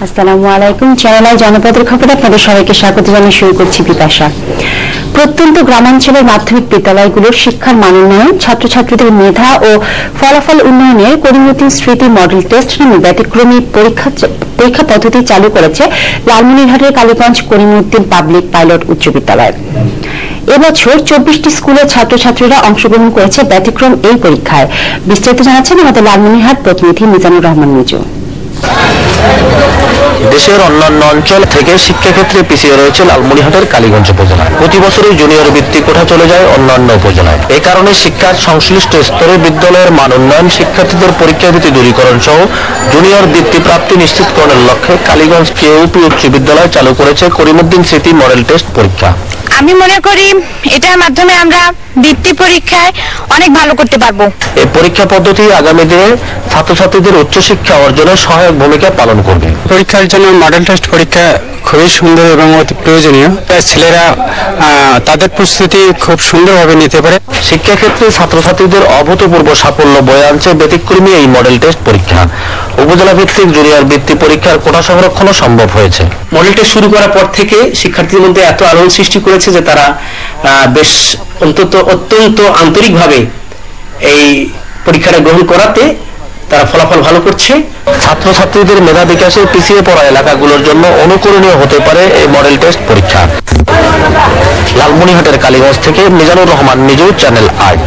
আসসালামু আলাইকুম। Channel I জনপদের খবরে আপনাদের সবাইকে স্বাগত জানিয়ে শুরু করছি বিপাশা। প্রত্যন্ত গ্রামাঞ্চলের মাধ্যমিক বিদ্যালয়গুলোর শিক্ষার মান উন্নয়ন, ছাত্রছাত্রীদের মেধা ও ফলাফল উন্নয়নে করিমউদ্দিন স্মৃতি মডেল টেস্ট নামে ব্যতিক্রমী পরীক্ষা পদ্ধতি চালু করেছে লালমনিরহাটের কালীগঞ্জ করিমউদ্দিন পাবলিক পাইলট উচ্চ বিদ্যালয়। এবছর 24টি স্কুলের ছাত্রছাত্রীরা অংশগ্রহণ করেছে ব্যতিক্রম এই পরীক্ষায়। বিস্তারিত জানাচ্ছেন আমাদের লালমনিরহাট প্রতিনিধি মিজানুর রহমান মিজু। দেশের অন্যান্য অঞ্চল থেকে শিক্ষাক্ষেত্রে পিছিয়ে রয়েছে লালমনিরহাটের কালীগঞ্জ উপজেলা। প্রতি বছরই জুনিয়র বৃত্তি কোঠা চলে যায় অন্যান্য উপজেলায়। এ কারণে শিক্ষার সংশ্লিষ্ট স্তরে বিদ্যালয়ের মান উন্নয়ন, শিক্ষার্থীদের পরীক্ষা ভীতি দূরীকরণ সহ জুনিয়র বৃত্তি প্রাপ্তি নিশ্চিতকরণের লক্ষ্যে কালীগঞ্জ কেইউপি উচ্চ বিদ্যালয় চালু করেছে করিমউদ্দিন স্মৃতি মডেল টেস্ট পরীক্ষা। আমি মনে করি এটার মাধ্যমে আমরা বৃত্তি পরীক্ষায় অনেক ভালো করতে পারবো। এই পরীক্ষা পদ্ধতি আগামী দিনে ছাত্রছাত্রীদের উচ্চশিক্ষা অর্জনে সহায়ক ভূমিকা পালন করবে। পরীক্ষার জন্য মডেল টেস্ট পরীক্ষা খুবই সুন্দর এবং অতি প্রয়োজনীয়। ছেলেরা তাদের প্রস্তুতি খুব সুন্দরভাবে নিতে পারে। শিক্ষাক্ষেত্রে ছাত্রছাত্রীদের অভূতপূর্ব সাফল্য বয়ে আনছে ব্যতিক্রমী এই মডেল টেস্ট পরীক্ষা। উপজেলা ভিত্তিক জুনিয়র বৃত্তি পরীক্ষার কোটা সংরক্ষণও সম্ভব হয়েছে। মডেল টেস্ট শুরু করার পর থেকে শিক্ষার্থীদের মধ্যে এত আলোড়ন সৃষ্টি করেছে যে তারা বেশ অত্যন্ত আন্তরিকভাবে এই পরীক্ষাটা গ্রহণ করাতে তারা ফলাফল ভালো করছে। ছাত্রছাত্রীদের মেধা বিকাশে পিছিয়ে পড়া এলাকাগুলোর জন্য অনুকরণীয় হতে পারে এই মডেল টেস্ট পরীক্ষা। লালমনিরহাটের কালীগঞ্জ থেকে মিজানুর রহমান মিজু, চ্যানেল 8।